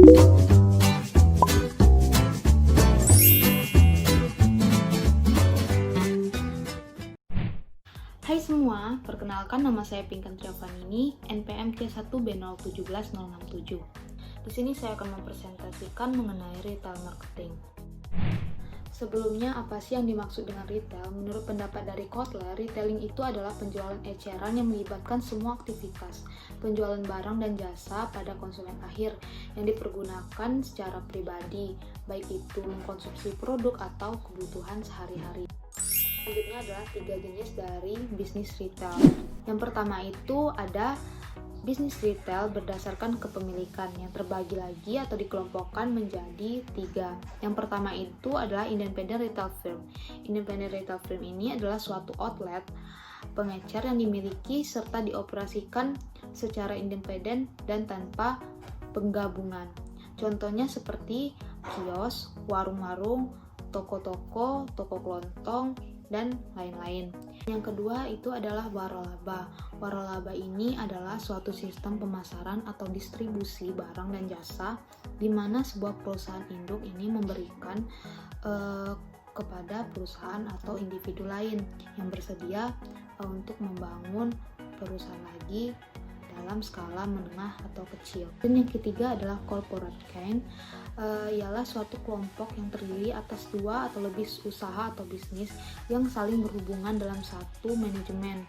Hai semua, perkenalkan nama saya Pinkan Triavanini, NPM C1B017067. Di sini saya akan mempresentasikan mengenai retail marketing. Sebelumnya, apa sih yang dimaksud dengan retail? Menurut pendapat dari Kotler, retailing itu adalah penjualan eceran yang melibatkan semua aktivitas, penjualan barang dan jasa pada konsumen akhir yang dipergunakan secara pribadi, baik itu mengkonsumsi produk atau kebutuhan sehari-hari. Selanjutnya adalah 3 jenis dari bisnis retail. Yang pertama itu ada bisnis retail berdasarkan kepemilikan yang terbagi lagi atau dikelompokkan menjadi 3. Yang pertama itu adalah independent retail firm. Independent retail firm ini adalah suatu outlet pengecer yang dimiliki serta dioperasikan secara independen dan tanpa penggabungan. Contohnya seperti kios, warung-warung, toko-toko, toko kelontong, dan lain-lain. Yang kedua itu adalah waralaba. Waralaba ini adalah suatu sistem pemasaran atau distribusi barang dan jasa di mana sebuah perusahaan induk ini memberikan kepada perusahaan atau individu lain yang bersedia untuk membangun perusahaan lagi dalam skala menengah atau kecil. Dan yang ketiga adalah corporate kind, ialah suatu kelompok yang terdiri atas 2 atau lebih usaha atau bisnis yang saling berhubungan dalam satu manajemen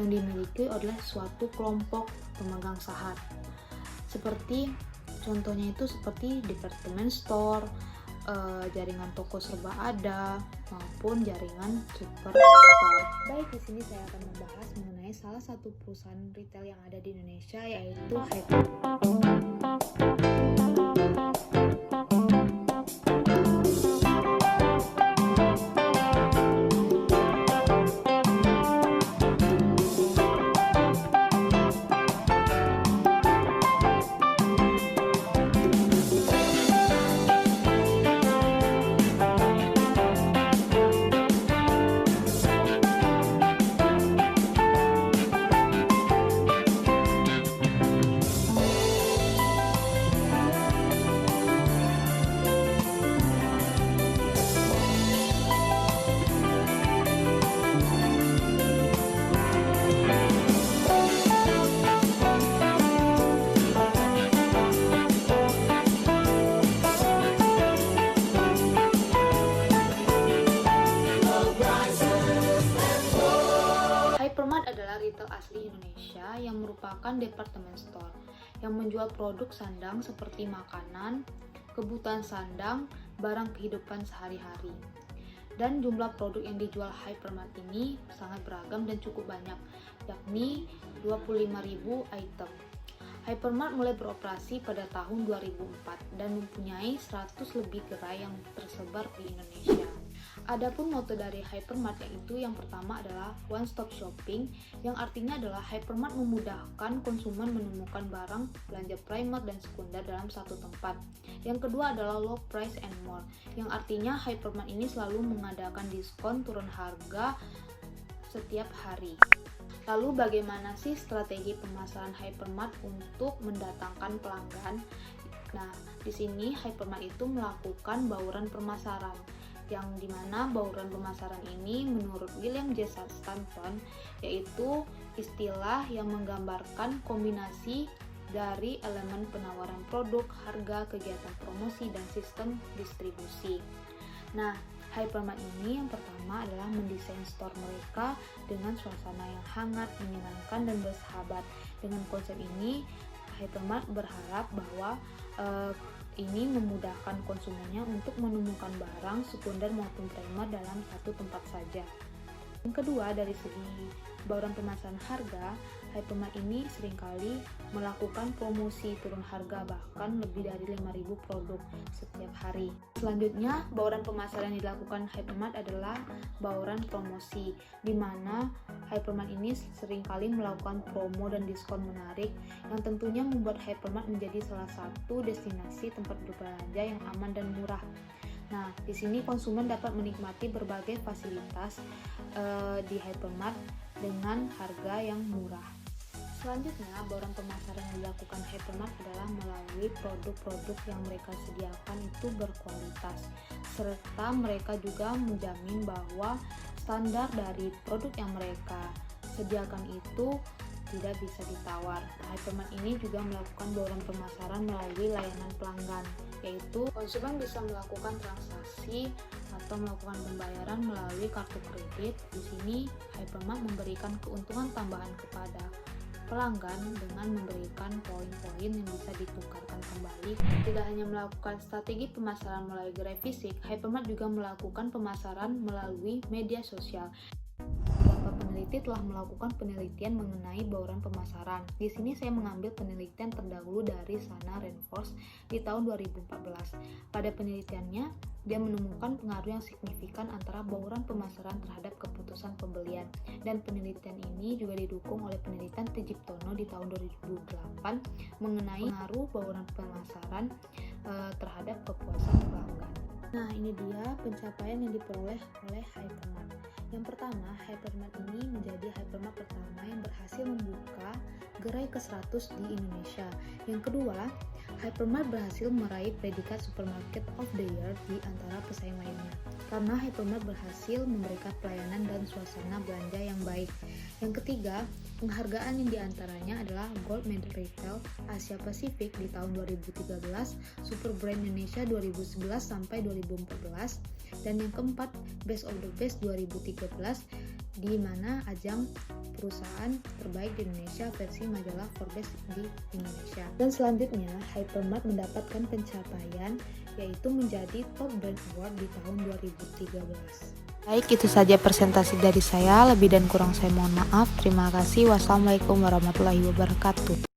yang dimiliki oleh suatu kelompok pemegang saham. Seperti contohnya itu seperti department store, jaringan toko serba ada, maupun jaringan superstore. Baik, di sini saya akan membahas mengenai salah satu perusahaan retail yang ada di Indonesia, yaitu Hypermart. Hypermart adalah retail asli Indonesia yang merupakan department store yang menjual produk sandang seperti makanan, kebutuhan sandang, barang kehidupan sehari-hari. Dan jumlah produk yang dijual Hypermart ini sangat beragam dan cukup banyak, yakni 25.000 item. Hypermart mulai beroperasi pada tahun 2004 dan mempunyai 100 lebih gerai yang tersebar di Indonesia. Adapun moto dari Hypermart yaitu yang pertama adalah one stop shopping, yang artinya adalah Hypermart memudahkan konsumen menemukan barang belanja primer dan sekunder dalam satu tempat. Yang kedua adalah low price and more, yang artinya Hypermart ini selalu mengadakan diskon turun harga setiap hari. Lalu bagaimana sih strategi pemasaran Hypermart untuk mendatangkan pelanggan? Nah, di sini Hypermart itu melakukan bauran pemasaran, yang dimana bauran pemasaran ini menurut William J. Stanton yaitu istilah yang menggambarkan kombinasi dari elemen penawaran produk, harga, kegiatan promosi, dan sistem distribusi. Nah, Hypermart ini yang pertama adalah mendesain store mereka dengan suasana yang hangat, menyenangkan, dan bersahabat. Dengan konsep ini, Hypermart berharap bahwa ini memudahkan konsumennya untuk menemukan barang sekunder maupun primer dalam satu tempat saja. Yang kedua, dari segi bauran pemasaran harga, Hypermart ini seringkali melakukan promosi turun harga bahkan lebih dari 5.000 produk setiap hari. Selanjutnya, bauran pemasaran yang dilakukan Hypermart adalah bauran promosi, di mana Hypermart ini seringkali melakukan promo dan diskon menarik yang tentunya membuat Hypermart menjadi salah satu destinasi tempat berbelanja yang aman dan murah. Nah, di sini konsumen dapat menikmati berbagai fasilitas di Hypermart dengan harga yang murah. Selanjutnya, bauran pemasaran yang dilakukan Hypermart adalah melalui produk-produk yang mereka sediakan itu berkualitas, serta mereka juga menjamin bahwa standar dari produk yang mereka sediakan itu tidak bisa ditawar. Hypermart ini juga melakukan bauran pemasaran melalui layanan pelanggan, yaitu konsumen bisa melakukan transaksi atau melakukan pembayaran melalui kartu kredit. Di sini Hypermart memberikan keuntungan tambahan kepada pelanggan dengan memberikan poin-poin yang bisa ditukarkan kembali. Tidak hanya melakukan strategi pemasaran melalui gerai fisik, Hypermart juga melakukan pemasaran melalui media sosial. Beberapa peneliti telah melakukan penelitian mengenai bauran pemasaran. Di sini saya mengambil penelitian terdahulu dari Sana Rainforest di tahun 2014. Pada penelitiannya, dia menemukan pengaruh yang signifikan antara bauran pemasaran terhadap keputusan pembelian. Dan penelitian ini juga didukung oleh penelitian Tejiptono di tahun 2008 mengenai pengaruh bauran pemasaran terhadap kepuasan pelanggan. Nah, ini dia pencapaian yang diperoleh oleh Hypermart. Yang pertama, Hypermart ini menjadi Hypermart pertama yang berhasil membuka gerai ke-100 di Indonesia. Yang kedua, Hypermart berhasil meraih predikat Supermarket of the Year di antara pesaing lainnya, karena Hypermart berhasil memberikan pelayanan dan suasana belanja yang baik. Yang ketiga, penghargaan yang diantaranya adalah Gold Medal Retail Asia Pasifik di tahun 2013, Super Brand Indonesia 2011 sampai 2014, dan yang keempat, Best of the Best 2013, di mana ajang perusahaan terbaik di Indonesia versi majalah Forbes di Indonesia. Dan selanjutnya, Hypermart mendapatkan pencapaian yaitu menjadi Top Brand Award di tahun 2013. Baik, itu saja presentasi dari saya. Lebih dan kurang saya mohon maaf. Terima kasih. Wassalamualaikum warahmatullahi wabarakatuh.